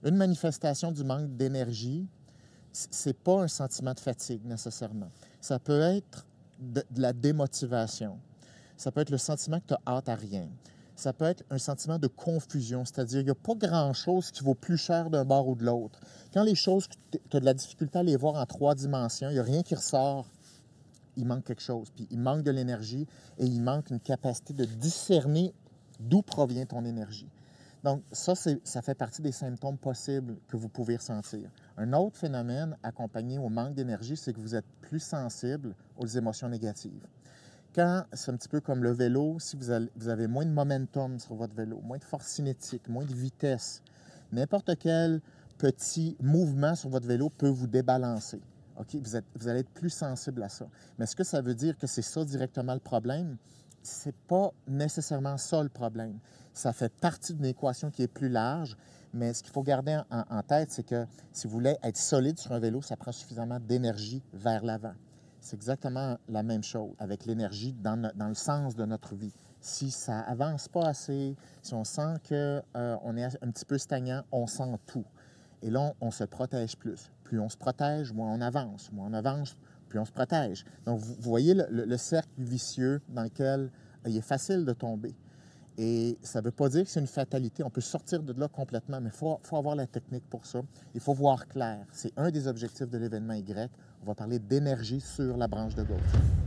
Une manifestation du manque d'énergie, c'est pas un sentiment de fatigue nécessairement. Ça peut être de la démotivation. Ça peut être le sentiment que tu as hâte à rien. Ça peut être un sentiment de confusion, c'est-à-dire qu'il n'y a pas grand-chose qui vaut plus cher d'un bord ou de l'autre. Quand les choses, tu as de la difficulté à les voir en 3 dimensions, il n'y a rien qui ressort, il manque quelque chose. Puis il manque de l'énergie et il manque une capacité de discerner d'où provient ton énergie. Donc, ça fait partie des symptômes possibles que vous pouvez ressentir. Un autre phénomène accompagné au manque d'énergie, c'est que vous êtes plus sensible aux émotions négatives. Quand c'est un petit peu comme le vélo, si vous avez moins de momentum sur votre vélo, moins de force cinétique, moins de vitesse, n'importe quel petit mouvement sur votre vélo peut vous débalancer. OK? Vous allez être plus sensible à ça. Mais est-ce que ça veut dire que c'est ça directement le problème? C'est pas nécessairement ça le problème. Ça fait partie d'une équation qui est plus large, mais ce qu'il faut garder en tête, c'est que si vous voulez être solide sur un vélo, ça prend suffisamment d'énergie vers l'avant. C'est exactement la même chose avec l'énergie dans le sens de notre vie. Si ça avance pas assez, si on sent qu'on est un petit peu stagnant, on sent tout. Et là, on se protège plus. Plus on se protège, moins on avance. Moins on avance, plus on se protège. Donc, vous voyez le cercle vicieux dans lequel il est facile de tomber. Et ça ne veut pas dire que c'est une fatalité. On peut sortir de là complètement, mais il faut avoir la technique pour ça. Il faut voir clair. C'est un des objectifs de l'événement Y. On va parler d'énergie sur la branche de gauche.